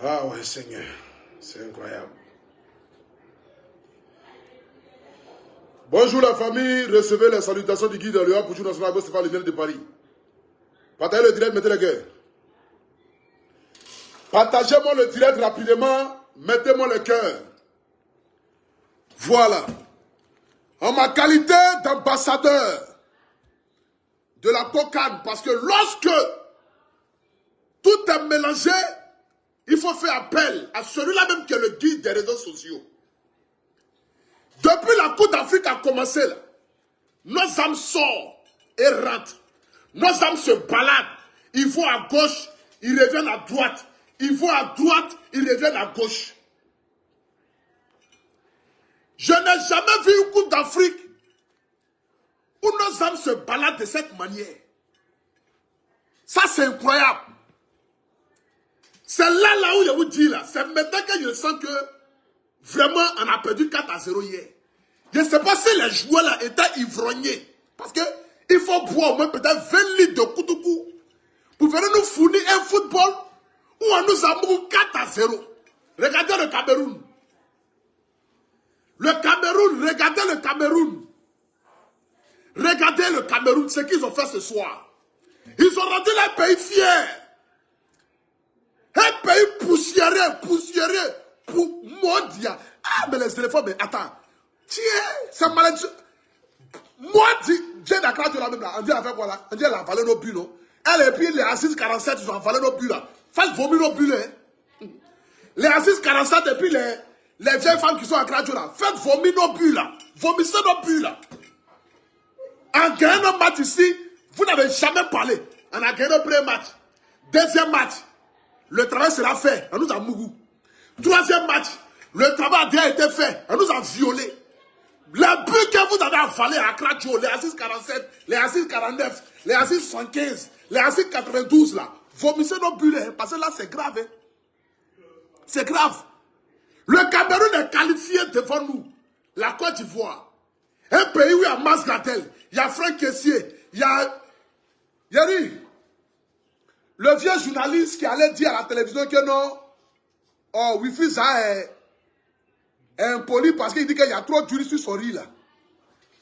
Ah ouais, Seigneur, c'est incroyable. Bonjour la famille, recevez les salutations du guide de l'UA pour Jour National Gospel de Paris. Partagez le direct, mettez le cœur. Partagez-moi le direct rapidement, mettez-moi le cœur. Voilà. En ma qualité d'ambassadeur de la COCAN, parce que lorsque tout est mélangé, il faut faire appel à celui-là même qui est le guide des réseaux sociaux. Depuis la Coupe d'Afrique a commencé, là, nos âmes sortent et rentrent. Nos âmes se baladent. Ils vont à gauche, ils reviennent à droite. Ils vont à droite, ils reviennent à gauche. Je n'ai jamais vu une Coupe d'Afrique où nos âmes se baladent de cette manière. Ça, c'est incroyable. C'est là où je vous dis, là. C'est maintenant que je sens que vraiment, on a perdu 4-0 hier. Je ne sais pas si les joueurs là étaient ivrognés. Parce qu'il faut boire au moins peut-être 20 litres de Koutoukou pour venir nous fournir un football où on nous a mis 4-0. Regardez le Cameroun. Le Cameroun, regardez le Cameroun. Regardez le Cameroun, ce qu'ils ont fait ce soir. Ils ont rendu leur pays fier. Un pays poussiéreux, pour Modia. Ah, mais les éléphants, mais attends. Tiens, c'est maladie. Moi, Dieu Dakar, tu l'as même là. On dit avec quoi là? On dit elle a avalé nos buts, non? Elle et puis les Assises 47, ils ont avalé nos buts là. Faites vomir nos buts là. Les Assises 47 et puis les vieilles femmes qui sont à Kradjo là. Faites vomir nos buts là. Vomissez nos buts là. En gagnant nos matchs ici, vous n'avez jamais parlé. On a gagné le premier match. Deuxième match. Le travail sera fait. On nous a mougou. Troisième match. Le travail a déjà été fait. On nous a violés. Les buts que vous avez avalés à Kradjo, les Assises 47, les Assises 49, les Assises 75, les Assises 92 là. Vomissez nos buts là. Parce que là c'est grave. Hein. C'est grave. Le Cameroun est qualifié devant nous. La Côte d'Ivoire. Un pays où il y a Mas Gatel, il y a Franck Kessier, il y a Yeri. Le vieux journaliste qui allait dire à la télévision que non, oh, Wifi ça est impoli parce qu'il dit qu'il y a trop d'huile sur son riz là.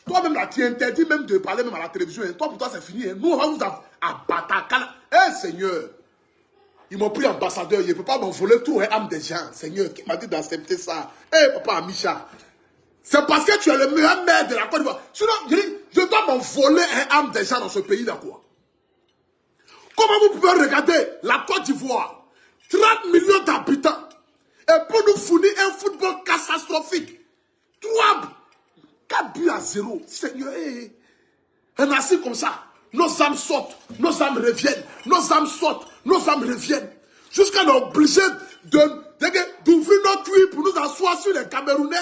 Toi-même là, tu interdis même de parler même à la télévision. Hein. Toi, pour toi, c'est fini. Hein. Nous, on va vous abattre. Eh, Seigneur, ils m'ont pris ambassadeur. Il ne peut pas m'envoler tout, hein, âme des gens. Seigneur, qui m'a dit d'accepter ça? Eh, papa Amisha, c'est parce que tu es le meilleur maire de la Côte d'Ivoire. Sinon, je dois m'envoler un âme des gens dans ce pays-là, quoi. Comment vous pouvez regarder la Côte d'Ivoire, 30 millions d'habitants, et pour nous fournir un football catastrophique, 4 buts à 0. Seigneur, un assis comme ça, nos âmes sortent, nos âmes reviennent, nos âmes sortent, nos âmes reviennent. Jusqu'à nous obliger d'ouvrir nos cuits pour nous asseoir sur les Camerounais,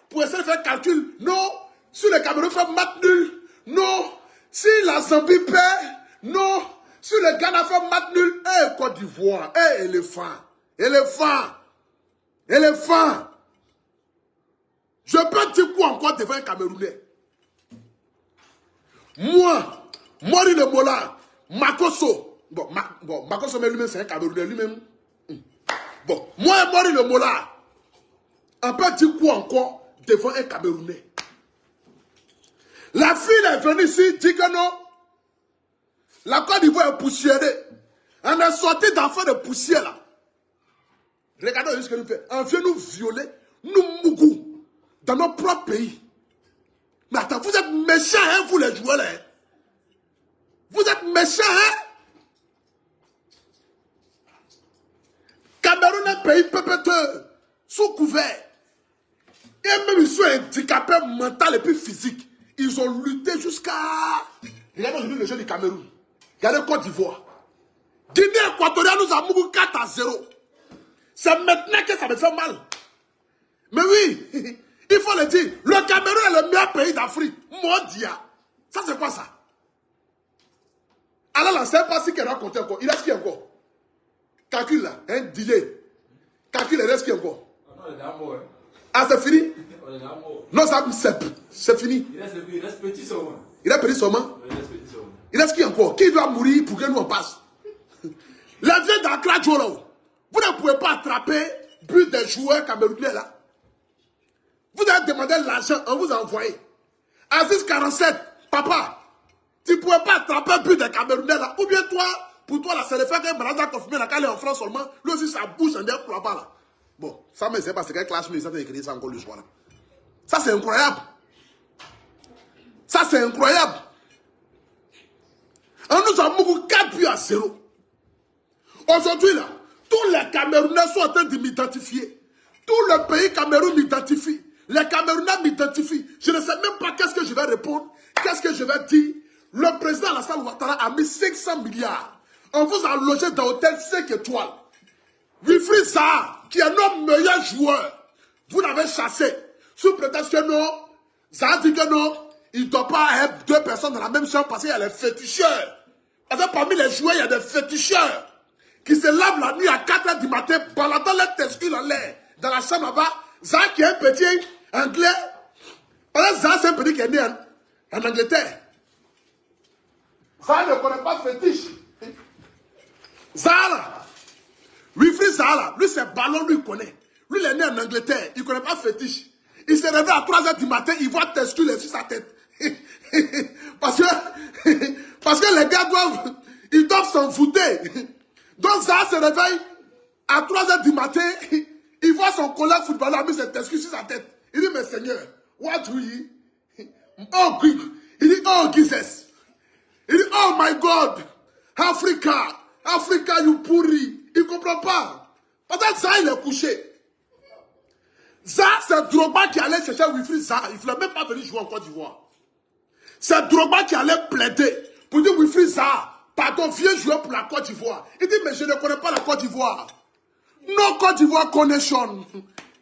pour essayer de faire calcul. Non, si les Camerounais font match nul, non. Si la Zambie perd, non. Si le Ghana fait match nul, Côte d'Ivoire, éléphant. Je peux dire quoi encore devant un Camerounais? Moi, Mori Le Mola, Makoso. Bon, Makoso lui-même, c'est un Camerounais lui-même. Bon, moi et Mori Le Mola, on peut dire quoi encore devant un Camerounais? La fille est venue ici, dit que non. La Côte d'Ivoire est poussiérée. On est sorti d'enfants de poussière là. Regardez ce que nous fait. On vient nous violer, nous mougou, dans notre propre pays. Mais attends, vous êtes méchants, hein, vous les joueurs là. Hein? Vous êtes méchants, hein? Cameroun est un pays pépéteur, sous couvert. Et même ils sont handicapés mental et puis physique. Ils ont lutté jusqu'à... Regardez aujourd'hui les jeunes du Cameroun. Regardez Côte d'Ivoire. Guinée équatoriale nous a mouru 4-0. C'est maintenant que ça me fait mal. Mais oui, il faut le dire. Le Cameroun est le meilleur pays d'Afrique. Mondial. Ça c'est quoi ça? Alors là, c'est pas si qu'il a raconté encore. Il reste qui encore? Calcul là, hein, delay. Calcul, il reste qui encore? Ah, c'est fini? Non, c'est fini. Il reste petit seulement. Il reste petit seulement? Il reste qui encore? Qui doit mourir pour que nous on passe? La vieille d'Accra Djolo. Vous ne pouvez pas attraper but des joueurs camerounais là. Vous avez demandé l'argent, on vous a envoyé. À 6,47, papa, tu ne pouvais pas attraper but des Camerounais là. Ou bien toi, pour toi là, c'est le fait que Malada confirmé là, quand il est en France seulement, lui aussi ça bouge en derrière pour là-bas là. Bon, ça me sait pas, c'est quel clash, mais ça a écrit ça encore le soir là. Ça c'est incroyable. Ça c'est incroyable. On nous a mis 4 buts à 0. Aujourd'hui là, tous les Camerounais sont en train de m'identifier. Tout le pays Cameroun m'identifie. Les Camerounais m'identifient. Je ne sais même pas qu'est-ce que je vais répondre, qu'est-ce que je vais dire. Le président Alassane Ouattara a mis 500 milliards. On vous a logé dans l'hôtel 5 étoiles. Wilfried Zaha, qui est notre meilleur joueur, vous l'avez chassé. Sous prétexte que non, Zaha dit que non, il ne doit pas être 2 personnes dans la même chambre parce qu'il y a les féticheurs. Parce que parmi les joueurs, il y a des féticheurs qui se lavent la nuit à 4 h du matin, baladant les testicules en l'air dans la chambre là-bas. Zaha qui est un petit anglais. Parce que Zaha c'est un petit qui est né en Angleterre. Zaha ne connaît pas fétiche. Zaha là, Wilfried Zaha là, lui c'est ballon, lui il connaît. Lui il est né en Angleterre, il ne connaît pas fétiche. Il se réveille à 3 h du matin, il voit testicules sur sa tête. parce que les gars doivent s'en foutre. Donc Zaha se réveille à 3 h du matin, il voit son collègue footballeur mis ses testicules sur sa tête. Il dit, mais Seigneur, what do you? Oh, quick. Il dit, oh, Jesus. Il dit, oh my God. Africa, you pourri. Il ne comprend pas. Parce que Zaha, il est couché. Zaha, c'est Drogba qui allait chercher Wilfried Zaha. Il ne voulait même pas venir jouer en Côte d'Ivoire. C'est Drogba qui allait plaider pour dire Wilfried Zaha, pardon, viens jouer pour la Côte d'Ivoire. Il dit, mais je ne connais pas la Côte d'Ivoire. No Côte d'Ivoire connection.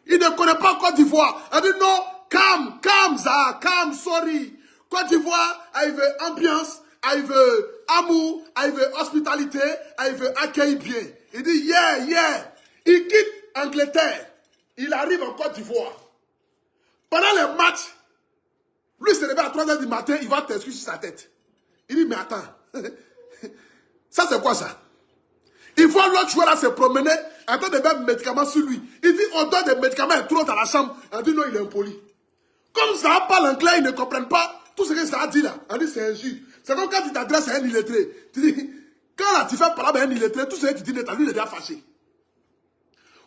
Il ne connaît pas Côte d'Ivoire. Il dit non, calme Zaha, calme, sorry. Côte d'Ivoire, il veut ambiance, il veut amour, il veut hospitalité, il veut accueil bien. Il dit yeah. Il quitte Angleterre. Il arrive en Côte d'Ivoire. Pendant le match, lui se réveille à 3 h du matin, il va t'inscrire sur sa tête. Il dit mais attends, ça c'est quoi ça? Il voit l'autre joueur là se promener, en train de mettre médicaments sur lui. Il dit, on donne des médicaments et trop dans la chambre. Il dit, non, il est impoli. Comme Zaha parle anglais, ils ne comprennent pas tout ce que Zaha dit là. Il dit, c'est injure. C'est comme quand tu t'adresses à un illettré. Tu dis, quand là, tu fais parler à un illettré, tout ce que tu dis net, lui, il est déjà fâché.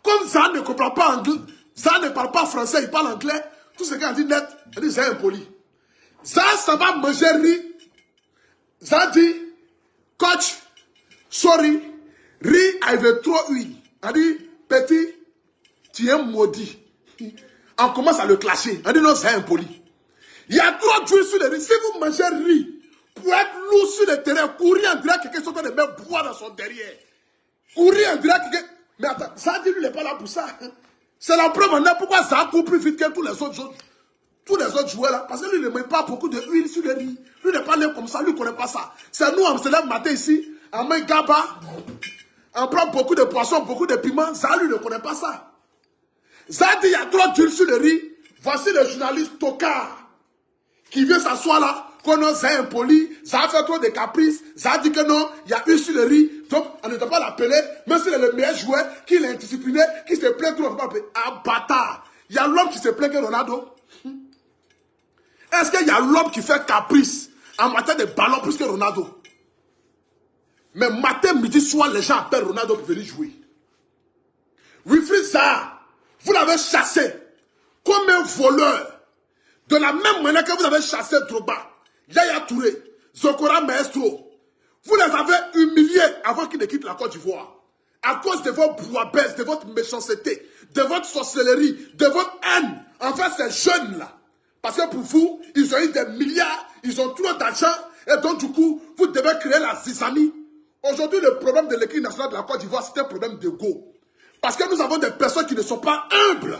Comme Zaha ne comprend pas anglais, Zaha ne parle pas français, il parle anglais, tout ce qu'il dit net, il dit, c'est impoli. Zaha, ça va manger riz. Zaha dit, coach, sorry. Riz avec trop huile. On dit, petit, tu es maudit. On commence à le clasher. On dit, non, c'est impoli. Il y a trop d'huile sur le riz. Si vous mangez riz, pour être lourd sur le terrain, courir en direct, quelqu'un sont en train de mettre bois dans son derrière. Courir en direct, quelqu'un. Mais attends, ça dit, lui, il n'est pas là pour ça. C'est la preuve maintenant pourquoi ça court plus vite que tous les autres joueurs là. Parce que lui, il ne met pas beaucoup d'huile sur le riz. Lui, il n'est pas né comme ça, lui, il ne connaît pas ça. C'est nous, on se lève matin ici, on met gaba. On prend beaucoup de poissons, beaucoup de piments. Zaha, lui, ne connaît pas ça. Zaha dit, il y a trop d'huile sur le riz. Voici le journaliste Tokar qui vient s'asseoir là. Qu'on a Zaha impoli. Zaha fait trop de caprices. Zaha dit que non, il y a huile sur le riz. Donc, on ne doit pas l'appeler. Même s'il est le meilleur joueur, qu'il est indiscipliné, qui se plaint trop. Ah, bâtard. Il y a l'homme qui se plaint que Ronaldo. Est-ce qu'il y a l'homme qui fait caprice en matière de ballon plus que Ronaldo? Mais matin, midi, soir, les gens appellent Ronaldo pour venir jouer. Wilfried Zaha, vous l'avez chassé comme un voleur. De la même manière que vous avez chassé Drogba, Yaya Touré, Zokora Maestro. Vous les avez humiliés avant qu'ils ne quittent la Côte d'Ivoire. À cause de vos brouhabaisse, de votre méchanceté, de votre sorcellerie, de votre haine envers ces jeunes-là. Parce que pour vous, ils ont eu des milliards, ils ont trop d'argent, et donc du coup, vous devez créer la zizanie. Aujourd'hui, le problème de l'équipe nationale de la Côte d'Ivoire, c'est un problème d'ego. Parce que nous avons des personnes qui ne sont pas humbles,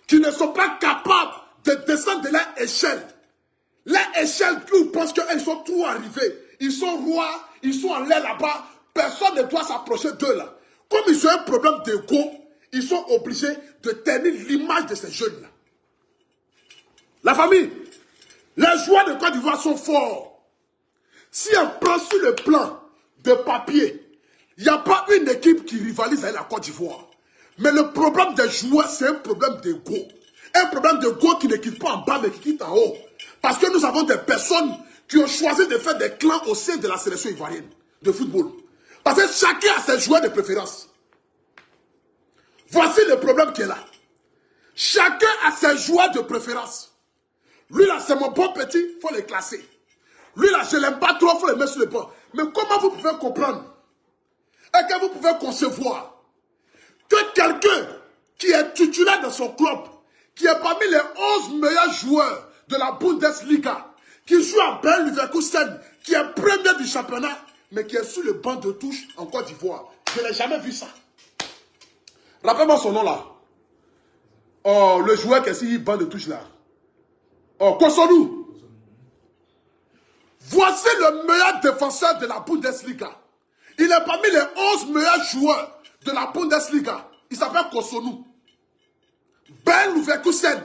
qui ne sont pas capables de descendre de leur échelle. Leur échelle, où ils pensent qu'ils sont tout arrivés. Ils sont rois, ils sont en l'air là-bas. Personne ne doit s'approcher d'eux là. Comme ils ont un problème d'ego, ils sont obligés de tenir l'image de ces jeunes-là. La famille, les joueurs de Côte d'Ivoire sont forts. Si on prend sur le plan de papier, Il n'y a pas une équipe qui rivalise avec la Côte d'Ivoire. Mais le problème des joueurs, c'est un problème d'ego. Un problème d'ego qui ne quitte pas en bas, mais qui quitte en haut. Parce que nous avons des personnes qui ont choisi de faire des clans au sein de la sélection ivoirienne de football. Parce que chacun a ses joueurs de préférence. Voici le problème qui est là. Chacun a ses joueurs de préférence. Lui là, c'est mon bon petit, il faut le classer. Lui là, je ne l'aime pas trop, il faut le mettre sur le banc. Mais comment vous pouvez comprendre et que vous pouvez concevoir que quelqu'un qui est titulaire dans son club, qui est parmi les 11 meilleurs joueurs de la Bundesliga, qui joue à Bayer Leverkusen, qui est premier du championnat, mais qui est sur le banc de touche en Côte d'Ivoire. Je n'ai jamais vu ça. Rappelle-moi son nom là. Oh, le joueur qui est sur le banc de touche là. Oh, Kosonou. Voici le meilleur défenseur de la Bundesliga. Il est parmi les 11 meilleurs joueurs de la Bundesliga. Il s'appelle Kosonou. Bayer Leverkusen.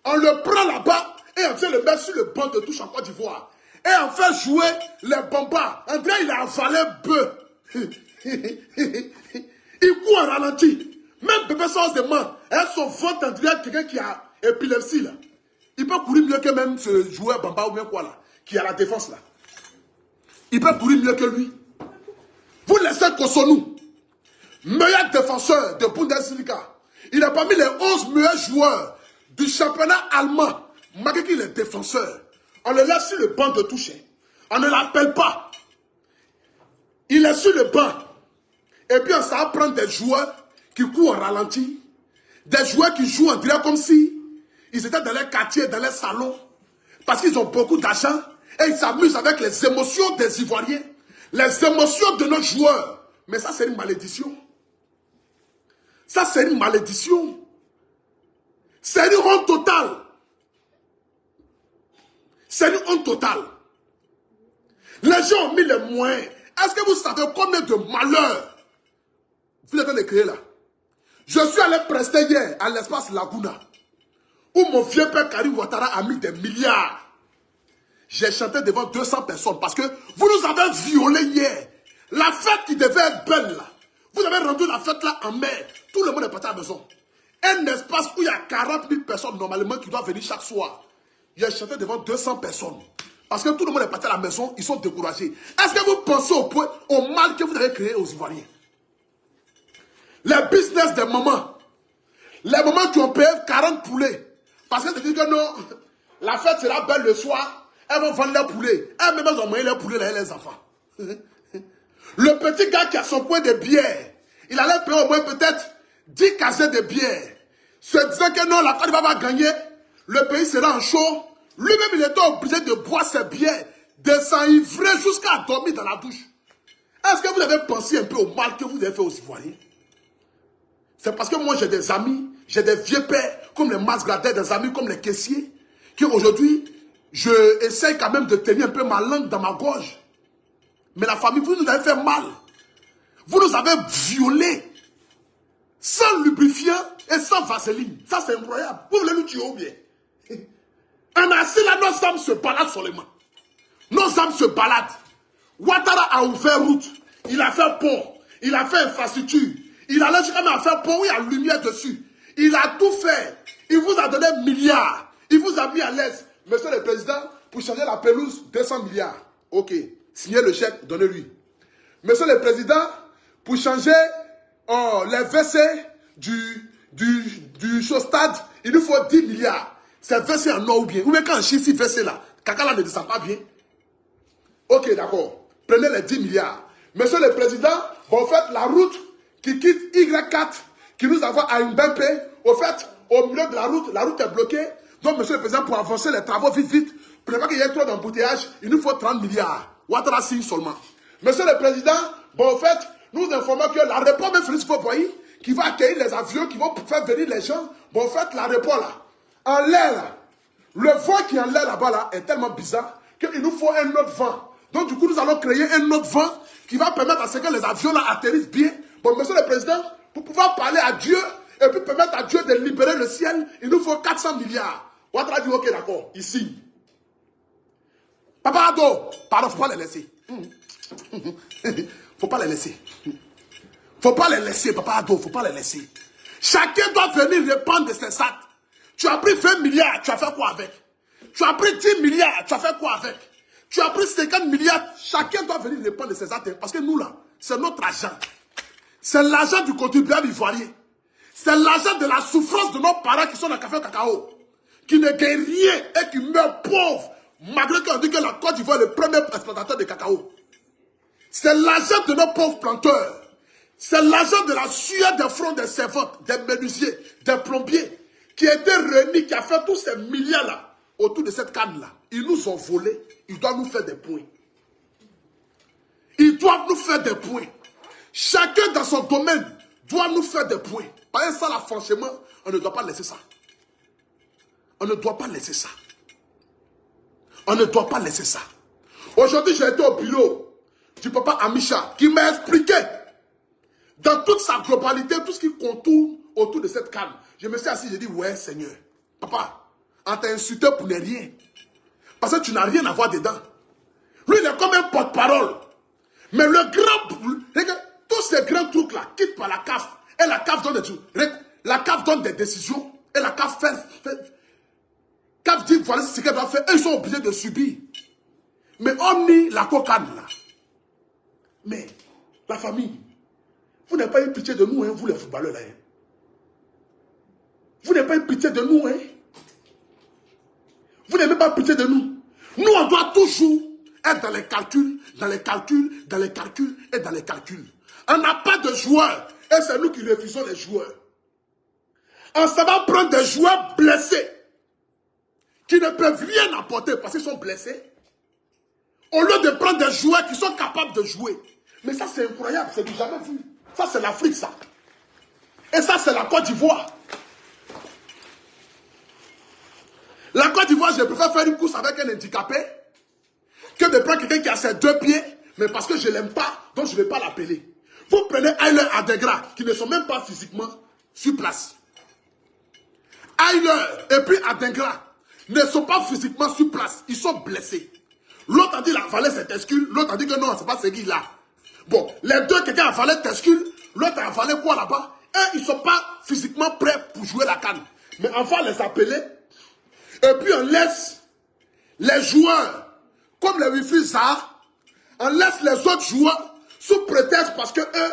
On le prend là-bas et on vient le mettre sur le banc de touche en Côte d'Ivoire. Et on fait jouer les bombas. André, il a avalé bœuf. Il court en ralenti. Même Bébé Sens demande. Son ventre, André, quelqu'un qui a épilepsie là. Il peut courir mieux que même ce joueur bamba ou bien quoi là. Qui a la défense là. Il peut courir mieux que lui. Vous laissez Kosonou, meilleur défenseur de Bundesliga. Il est parmi les 11 meilleurs joueurs du championnat allemand. Malgré qu'il est défenseur. On le laisse sur le banc de touche. On ne l'appelle pas. Il est sur le banc. Et puis on s'en prend des joueurs qui courent en ralenti. Des joueurs qui jouent en direct comme si ils étaient dans les quartiers, dans les salons. Parce qu'ils ont beaucoup d'argent. Et ils s'amusent avec les émotions des Ivoiriens. Les émotions de nos joueurs. Mais ça, c'est une malédiction. Ça, c'est une malédiction. C'est une honte totale. C'est une honte totale. Les gens ont mis les moyens. Est-ce que vous savez combien de malheurs vous êtes en train de créer là? Je suis allé prester hier à l'espace Laguna, où mon vieux père Karim Ouattara a mis des milliards. J'ai chanté devant 200 personnes parce que vous nous avez violés hier. La fête qui devait être belle là. Vous avez rendu la fête là en mer. Tout le monde est parti à la maison. Un espace où il y a 40 000 personnes normalement qui doivent venir chaque soir. J'ai chanté devant 200 personnes. Parce que tout le monde est parti à la maison, ils sont découragés. Est-ce que vous pensez au mal que vous avez créé aux Ivoiriens? Les business des mamans. Les mamans qui ont payé 40 poulets. Parce que c'est dit que non, la fête sera belle le soir. Elles vont vendre leurs poulets. Elles-mêmes elles ont mangé leurs poulets là, et les enfants. Le petit gars qui a son coin de bière, il allait payer au moins peut-être 10 cassettes de bière. Se disant que non, la Côte d'Ivoire va gagner, le pays sera en chaud. Lui-même, il était obligé de boire ses bières, de s'enivrer jusqu'à dormir dans la douche. Est-ce que vous avez pensé un peu au mal que vous avez fait aux Ivoiriens? C'est parce que moi, j'ai des amis, j'ai des vieux pères, comme les Masgradais, des amis comme les caissiers, qui aujourd'hui, je essaye quand même de tenir un peu ma langue dans ma gorge. Mais la famille, vous nous avez fait mal. Vous nous avez violés. Sans lubrifiant et sans vaseline. Ça, c'est incroyable. Vous voulez nous tuer ou bien? En assis là, nos âmes se baladent seulement. Nos âmes se baladent. Ouattara a ouvert route. Il a fait pont. Il a fait infrastructure. Il a laissé quand même à faire pont où il y a lumière dessus. Il a tout fait. Il vous a donné milliards. Il vous a mis à l'aise. Monsieur le Président, pour changer la pelouse, 200 milliards. Ok. Signez le chèque, donnez-lui. Monsieur le Président, pour changer les WC du stade, il nous faut 10 milliards. C'est WC en or ou bien. Ou bien quand on chie ici WC là, caca là ne descend pas bien. Ok, d'accord. Prenez les 10 milliards. Monsieur le Président, vous faites la route qui quitte Y4, qui nous envoie à Mbempe. Au fait, au milieu de la route est bloquée. Donc, Monsieur le Président, pour avancer les travaux vite, pour ne pas qu'il y ait trop d'embouteillage, il nous faut 30 milliards. Ouattara signe seulement. Monsieur le Président, bon, en fait, nous informons que l'aéroport de Félix Faure-Boilly, qui va accueillir les avions, qui vont faire venir les gens, bon, en fait, l'aéroport là, en l'air là, le vent qui est en l'air là-bas là, est tellement bizarre qu'il nous faut un autre vent. Donc, du coup, nous allons créer un autre vent qui va permettre à ce que les avions là atterrissent bien. Bon, Monsieur le Président, pour pouvoir parler à Dieu et puis permettre à Dieu de libérer le ciel, il nous faut 400 milliards. Ouattara dit, ok, d'accord, il signe. Papa Ado, pardon, faut pas les laisser. Faut pas les laisser. Faut pas les laisser, Papa Ado, faut pas les laisser. Chacun doit venir répondre de ses actes. Tu as pris 20 milliards, tu as fait quoi avec? Tu as pris 10 milliards, tu as fait quoi avec? Tu as pris 50 milliards, chacun doit venir répondre de ses actes. Parce que nous là, c'est notre argent. C'est l'argent du contribuable ivoirien. C'est l'argent de la souffrance de nos parents qui sont dans le café au cacao. Qui ne gagnent rien et qui meurent pauvres. Malgré qu'on dit que la Côte d'Ivoire est le premier exploitateur de cacao. C'est l'argent de nos pauvres planteurs. C'est l'argent de la sueur des fronts des servantes, des menuisiers, des plombiers, qui a été réunis, qui a fait tous ces milliards-là autour de cette canne-là. Ils nous ont volés, ils doivent nous faire des points. Ils doivent nous faire des points. Chacun dans son domaine doit nous faire des points. Par ça, là, franchement, on ne doit pas laisser ça. On ne doit pas laisser ça. On ne doit pas laisser ça. Aujourd'hui, j'ai été au bureau du papa Amisha qui m'a expliqué dans toute sa globalité, tout ce qui contourne autour de cette canne. Je me suis assis, j'ai dit, ouais, Seigneur, papa, on t'a insulté pour ne rien. Parce que tu n'as rien à voir dedans. Lui, il est comme un porte-parole. Mais le grand, regarde, tous ces grands trucs-là quittent par la CAF. Et la CAF donne des trucs. La CAF donne des décisions. Et la CAF CAF dit, voilà ce qu'elle doit faire. Et ils sont obligés de subir. Mais on nie la cocagne là. Mais la famille, vous n'avez pas eu pitié de nous, hein, vous les footballeurs là. Hein. Vous n'avez pas eu pitié de nous, hein. Vous n'avez pas pitié de nous. Nous, on doit toujours être dans les calculs, dans les calculs, dans les calculs et dans les calculs. On n'a pas de joueurs. Et c'est nous qui refusons les joueurs. On s'en va prendre des joueurs blessés qui ne peuvent rien apporter parce qu'ils sont blessés. Au lieu de prendre des joueurs qui sont capables de jouer. Mais ça, c'est incroyable. C'est du jamais vu. Ça, c'est l'Afrique, ça. Et ça, c'est la Côte d'Ivoire. La Côte d'Ivoire, je préfère faire une course avec un handicapé que de prendre quelqu'un qui a ses 2 pieds, mais parce que je ne l'aime pas, donc je ne vais pas l'appeler. Vous prenez Ayler Adegra, qui ne sont même pas physiquement sur place. Ayler et puis Adegra ne sont pas physiquement sur place. Ils sont blessés. L'autre a dit qu'il a avalé ses tescules, l'autre a dit que non, c'est pas ce qu'il a. Bon, les deux, quelqu'un a avalé tescules, l'autre a avalé quoi là-bas? Et ils ne sont pas physiquement prêts pour jouer la canne. Mais on va les appeler. Et puis on laisse les joueurs, comme les Wi-Fi Zahar, on laisse les autres joueurs sous prétexte parce que eux,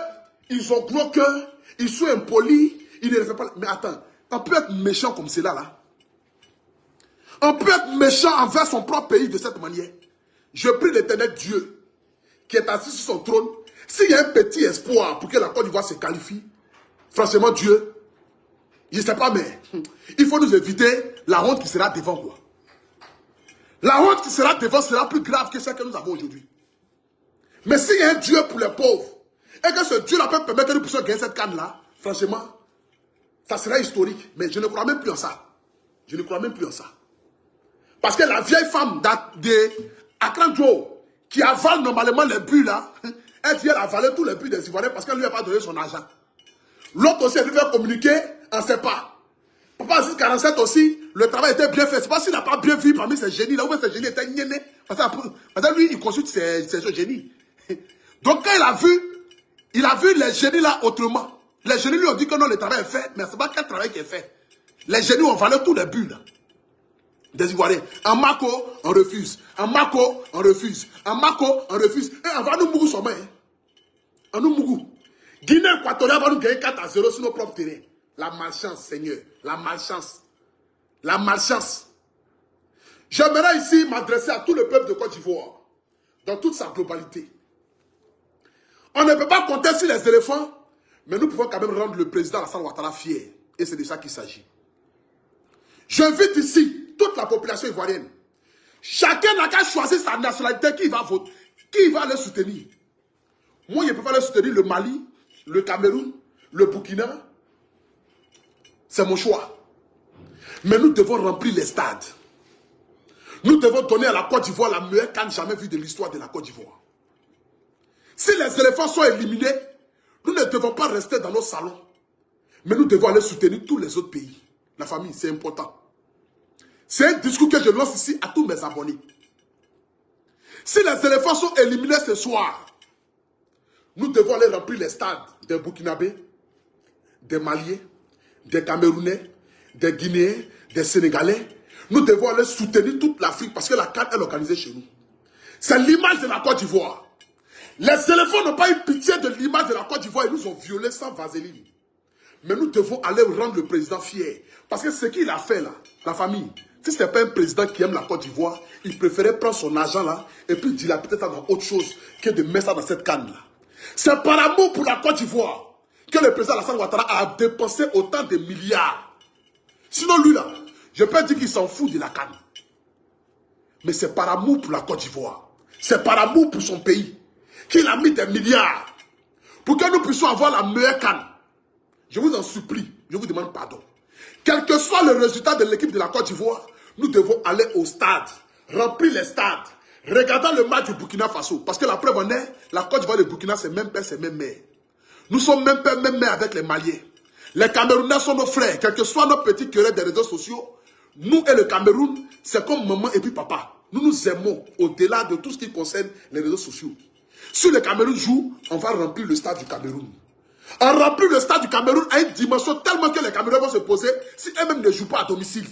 ils ont gros cœur, ils sont impolis, ils ne le font pas. Mais attends, on peut être méchant comme cela là. On peut être méchant envers son propre pays de cette manière. Je prie l'Éternel Dieu qui est assis sur son trône. S'il y a un petit espoir pour que la Côte d'Ivoire se qualifie, franchement Dieu, je ne sais pas, mais il faut nous éviter la honte qui sera devant quoi. La honte qui sera devant sera plus grave que celle que nous avons aujourd'hui. Mais s'il y a un Dieu pour les pauvres, et que ce Dieu-là peut permettre que nous puissions gagner cette canne-là, franchement, ça sera historique. Mais je ne crois même plus en ça. Je ne crois même plus en ça. Parce que la vieille femme d'Akran Joe, qui avale normalement les buts là, elle vient avaler tous les buts des Ivoiriens parce qu'elle ne lui a pas donné son argent. L'autre aussi, elle lui fait communiquer, on ne sait pas. Papa Aziz 47 aussi, le travail était bien fait. C'est pas s'il n'a pas bien vu parmi ces génies là, où ces génies étaient niennés. Parce que lui, il consulte ces génies. Donc quand il a vu les génies là autrement. Les génies lui ont dit que non, le travail est fait, mais ce n'est pas quel travail qui est fait. Les génies ont valé tous les buts là. Des Ivoiriens. En Mako, on refuse. En Mako, on refuse. En Mako, on refuse. Et on va nous mourir sur main. On nous mourir. Guinée équatoriale va nous gagner 4-0 sur nos propres terrains. La malchance, Seigneur. La malchance. La malchance. J'aimerais ici m'adresser à tout le peuple de Côte d'Ivoire. Dans toute sa globalité. On ne peut pas compter sur les éléphants. Mais nous pouvons quand même rendre le président Alassane Ouattara fier. Et c'est de ça qu'il s'agit. J'invite ici toute la population ivoirienne. Chacun n'a qu'à choisir sa nationalité qui va voter, qui va le soutenir. Moi, je peux pas le soutenir le Mali, le Cameroun, le Burkina. C'est mon choix. Mais nous devons remplir les stades. Nous devons donner à la Côte d'Ivoire la meilleure canne jamais vue de l'histoire de la Côte d'Ivoire. Si les éléphants sont éliminés, nous ne devons pas rester dans nos salons. Mais nous devons aller soutenir tous les autres pays. La famille, c'est important. C'est un discours que je lance ici à tous mes abonnés. Si les éléphants sont éliminés ce soir, Nous devons aller remplir les stades des Burkinabés, des Maliens, des Camerounais, des Guinéens, des Sénégalais. Nous devons aller soutenir toute l'Afrique parce que la CAN est organisée chez nous. C'est l'image de la Côte d'Ivoire. Les éléphants n'ont pas eu pitié de l'image de la Côte d'Ivoire. Ils nous ont violés sans vaseline. Mais nous devons aller rendre le président fier. Parce que ce qu'il a fait là, la famille, si ce n'est pas un président qui aime la Côte d'Ivoire, il préférait prendre son argent là et puis dilapider ça dans autre chose que de mettre ça dans cette canne là. C'est par amour pour la Côte d'Ivoire que le président Alassane Ouattara a dépensé autant de milliards. Sinon lui là, je peux dire qu'il s'en fout de la canne. Mais c'est par amour pour la Côte d'Ivoire. C'est par amour pour son pays qu'il a mis des milliards pour que nous puissions avoir la meilleure canne. Je vous en supplie, je vous demande pardon. Quel que soit le résultat de l'équipe de la Côte d'Ivoire, nous devons aller au stade, remplir les stades, regardant le match du Burkina Faso. Parce que la preuve en est, la Côte d'Ivoire et le Burkina, c'est même père, c'est même mère. Nous sommes même père, même mère avec les Maliens. Les Camerounais sont nos frères, quels que soient nos petits querelles des réseaux sociaux. Nous et le Cameroun, c'est comme maman et puis papa. Nous nous aimons au-delà de tout ce qui concerne les réseaux sociaux. Si le Cameroun joue, on va remplir le stade du Cameroun. On remplit le stade du Cameroun à une dimension tellement que les Camerounais vont se poser si eux-mêmes ne jouent pas à domicile.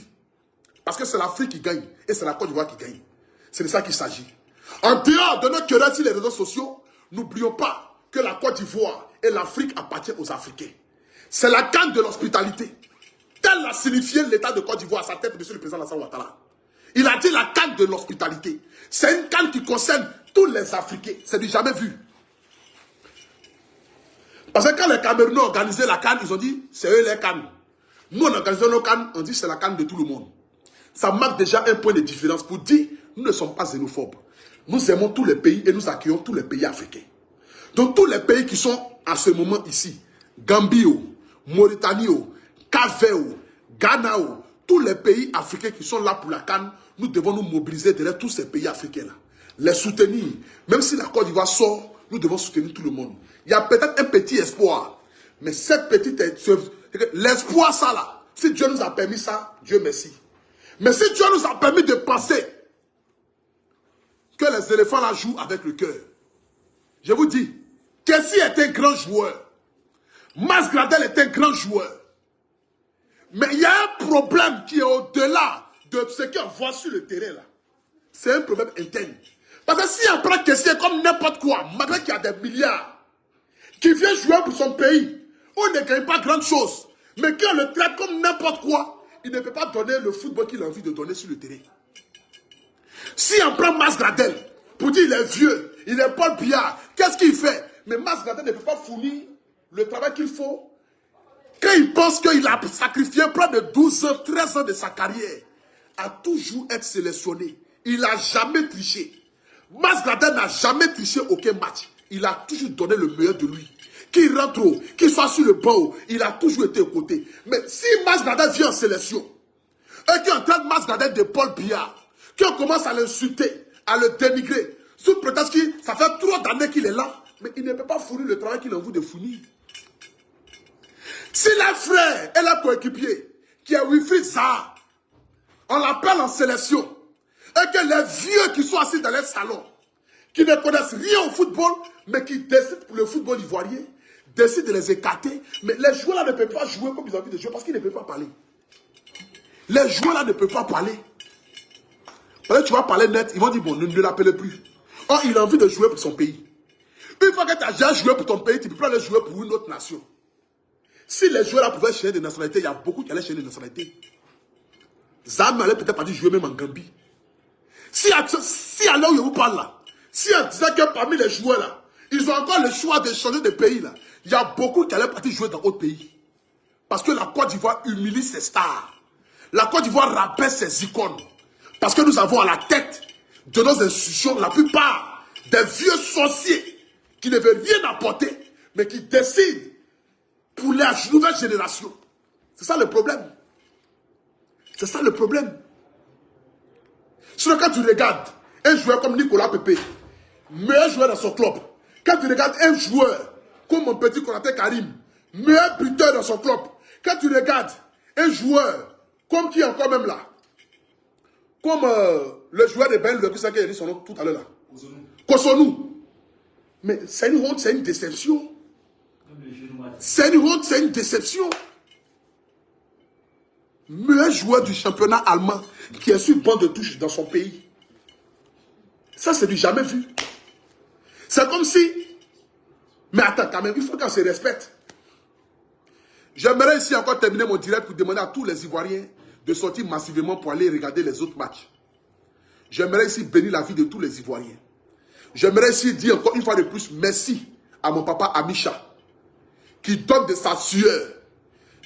Parce que c'est l'Afrique qui gagne et c'est la Côte d'Ivoire qui gagne. C'est de ça qu'il s'agit. En dehors de nos querelles sur les réseaux sociaux, n'oublions pas que la Côte d'Ivoire et l'Afrique appartiennent aux Africains. C'est la canne de l'hospitalité. Tel l'a signifié l'État de Côte d'Ivoire à sa tête, monsieur le président Alassane Ouattara. Il a dit la canne de l'hospitalité. C'est une canne qui concerne tous les Africains. C'est du jamais vu. Parce que quand les Camerounais ont organisé la canne, ils ont dit c'est eux les cannes. Nous on organise nos cannes, on dit c'est la canne de tout le monde. Ça marque déjà un point de différence pour dire nous ne sommes pas xénophobes. Nous aimons tous les pays et nous accueillons tous les pays africains. Donc tous les pays qui sont à ce moment ici, Gambie, Mauritanie, Cap-Vert, Ghana, tous les pays africains qui sont là pour la canne, nous devons nous mobiliser derrière tous ces pays africains-là. Les soutenir. Même si la Côte d'Ivoire sort, nous devons soutenir tout le monde. Il y a peut-être un petit espoir. Mais cette petite... L'espoir, ça là, si Dieu nous a permis ça, Dieu merci. Mais si Dieu nous a permis de penser que les éléphants là jouent avec le cœur, je vous dis, Kessie est un grand joueur. Masgradel est un grand joueur. Mais il y a un problème qui est au-delà de ce qu'on voit sur le terrain là. C'est un problème interne. Parce que si on prend Kessie comme n'importe quoi, malgré qu'il y a des milliards, qui vient jouer pour son pays, on ne gagne pas grand chose. Mais quand on le traite comme n'importe quoi, il ne peut pas donner le football qu'il a envie de donner sur le terrain. Si on prend Masgradel, pour dire il est vieux, il est Paul Biya, qu'est-ce qu'il fait? Mais Masgradel ne peut pas fournir le travail qu'il faut. Quand il pense qu'il a sacrifié près de 12 ans, 13 ans de sa carrière, à toujours être sélectionné, il n'a jamais triché. Masgradel n'a jamais triché aucun match. Il a toujours donné le meilleur de lui. Qu'il rentre, qu'il soit sur le banc, il a toujours été aux côtés. Mais si Masgradel vient en sélection, et qu'on traite Masgradel de Paul Biya, qu'on commence à l'insulter, à le dénigrer, sous prétexte que ça fait trop d'années qu'il est là, mais il ne peut pas fournir le travail qu'il a envie de fournir. Si les frères et la coéquipier, qui est Wilfried Zaha, on l'appelle en sélection, et que les vieux qui sont assis dans les salons, qui ne connaissent rien au football, mais qui décident pour le football ivoirien, décident de les écarter, mais les joueurs là ne peuvent pas jouer comme ils ont envie de jouer parce qu'ils ne peuvent pas parler. Les joueurs là ne peuvent pas parler. Parce que tu vas parler net, ils vont dire bon, ne l'appelez plus. Or, il a envie de jouer pour son pays. Une fois que tu as déjà joué pour ton pays, tu ne peux pas aller jouer pour une autre nation. Si les joueurs là pouvaient changer de nationalité, il y a beaucoup qui allaient changer de nationalité. Zam allait peut-être pas dire jouer même en Gambie. Si à l'heure où je vous parle là, si on disait que parmi les joueurs là, ils ont encore le choix de changer de pays là, il y a beaucoup qui allaient partir jouer dans d'autres pays. Parce que la Côte d'Ivoire humilie ses stars. La Côte d'Ivoire rabaisse ses icônes. Parce que nous avons à la tête de nos institutions la plupart des vieux sorciers qui ne veulent rien apporter, mais qui décident pour la nouvelle génération. C'est ça le problème. C'est ça le problème. Sinon, quand tu regardes un joueur comme Nicolas Pepe, meilleur joueur dans son club, quand tu regardes un joueur comme mon petit Konaté Karim, meilleur buteur dans son club, quand tu regardes un joueur comme qui est encore même là, comme le joueur de Ben, qui a dit son nom tout à l'heure là, Kosonou. Mais c'est une honte, c'est une déception. C'est une honte, c'est une déception. Meilleur joueur du championnat allemand qui est sur le banc de touche dans son pays. Ça, c'est du jamais vu. C'est comme si... Mais attends, quand même, il faut qu'on se respecte. J'aimerais ici encore terminer mon direct pour demander à tous les Ivoiriens de sortir massivement pour aller regarder les autres matchs. J'aimerais ici bénir la vie de tous les Ivoiriens. J'aimerais ici dire encore une fois de plus merci à mon papa Amisha, qui donne de sa sueur,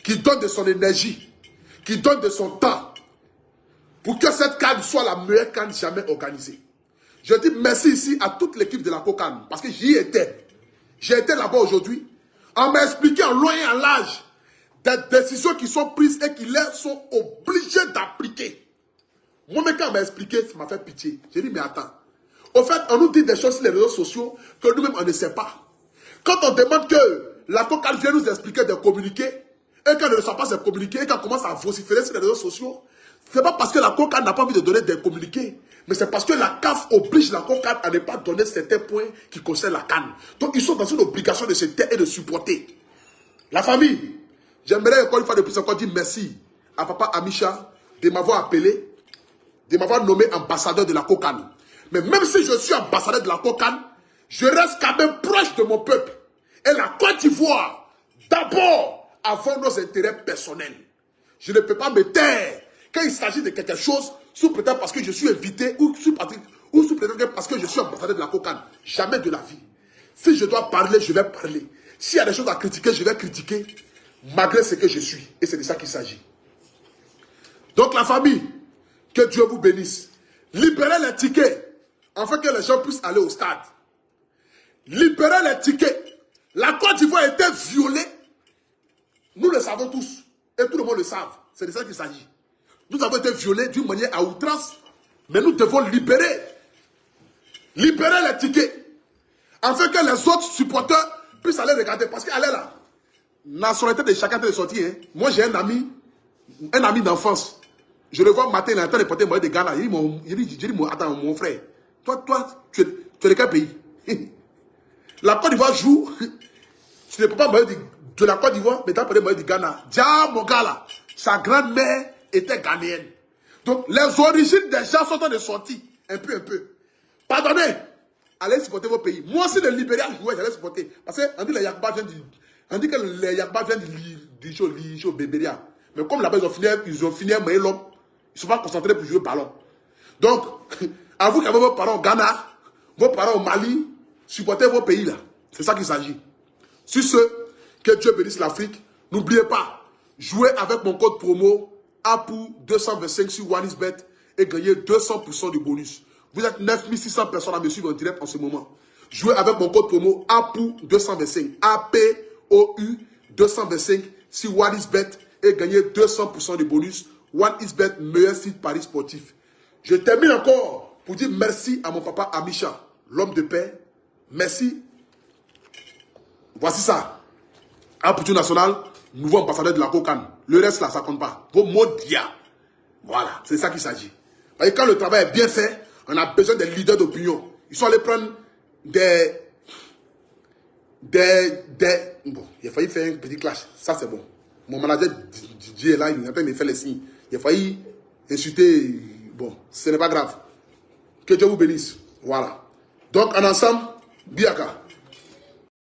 qui donne de son énergie, qui donne de son temps pour que cette CAN soit la meilleure CAN jamais organisée. Je dis merci ici à toute l'équipe de la COCAN parce que j'y étais. J'ai été là-bas aujourd'hui. On m'a expliqué en long et en large des décisions qui sont prises et qui leur sont obligées d'appliquer. Moi, mais quand on m'a expliqué, ça m'a fait pitié. J'ai dit, mais attends. Au fait, on nous dit des choses sur les réseaux sociaux que nous-mêmes, on ne sait pas. Quand on demande que la COCAN vienne nous expliquer des communiqués, et qu'on ne reçoit pas ces communiqués, et qu'on commence à vociférer sur les réseaux sociaux, ce n'est pas parce que la COCAN n'a pas envie de donner des communiqués, mais c'est parce que la CAF oblige la COCAN à ne pas donner certains points qui concernent la CAN. Donc, ils sont dans une obligation de se taire et de supporter. La famille, j'aimerais encore une fois de plus encore dire merci à papa Amisha de m'avoir appelé, de m'avoir nommé ambassadeur de la COCAN. Mais même si je suis ambassadeur de la COCAN, je reste quand même proche de mon peuple. Et la Côte d'Ivoire, d'abord, avant nos intérêts personnels. Je ne peux pas me taire quand il s'agit de quelque chose, sous prétexte parce que je suis invité, ou sous prétexte parce que je suis ambassadeur de la COCAN. Jamais de la vie. Si je dois parler, je vais parler. S'il y a des choses à critiquer, je vais critiquer, malgré ce que je suis. Et c'est de ça qu'il s'agit. Donc la famille, que Dieu vous bénisse. Libérez les tickets, afin que les gens puissent aller au stade. Libérez les tickets. La Côte d'Ivoire a été violée. Nous le savons tous. Et tout le monde le sait. C'est de ça qu'il s'agit. Nous avons été violés d'une manière à outrance. Mais nous devons libérer. Libérer les tickets. Afin que les autres supporters puissent aller regarder. Parce qu'elle est là. La nationalité de chacun est sortie. Hein. Moi, j'ai un ami d'enfance. Je le vois matin, il est en train de porter un maillot de Ghana. Il dit, attends, mon frère, toi, tu es de quel pays? La Côte d'Ivoire joue. Tu ne peux pas maillot de la Côte d'Ivoire, mais tu as porté le maillot du Ghana. Dia, mon gars là, sa grand-mère était ghanéenne. Donc, les origines des gens sont en train de sortir. Un peu. Pardonnez. Allez supporter vos pays. Moi aussi, le Libéria, j'allais supporter. Parce qu'on dit que les Yagba viennent du Bébéria. Mais comme là-bas, ils ont fini à mailler l'homme. Ils ne sont pas concentrés pour jouer au ballon. Donc, à vous qui avez vos parents au Ghana, vos parents au Mali, supportez vos pays là. C'est ça qu'il s'agit. Sur ce, que Dieu bénisse l'Afrique. N'oubliez pas, jouez avec mon code promo APU225 sur OneXBet et gagnez 200% de bonus. Vous êtes 9600 personnes à me suivre en direct en ce moment. Jouez avec mon code promo APU225, APOU225 sur OneXBet et gagnez 200% de bonus. OneXBet, meilleur site Paris sportif. Je termine encore pour dire merci à mon papa Amisha, l'homme de paix. Merci. Voici ça. Aptitude nationale, nouveau ambassadeur de la COCAN. Le reste là, ça compte pas. Vos mots dia. Voilà, c'est ça qu'il s'agit. Et quand le travail est bien fait, on a besoin des leaders d'opinion. Ils sont allés prendre Bon, il a failli faire un petit clash. Ça, c'est bon. Mon manager Didier est là, il est en train de faire les signes. Il a failli insulter. Bon, ce n'est pas grave. Que Dieu vous bénisse. Voilà. Donc, en ensemble, Biaka.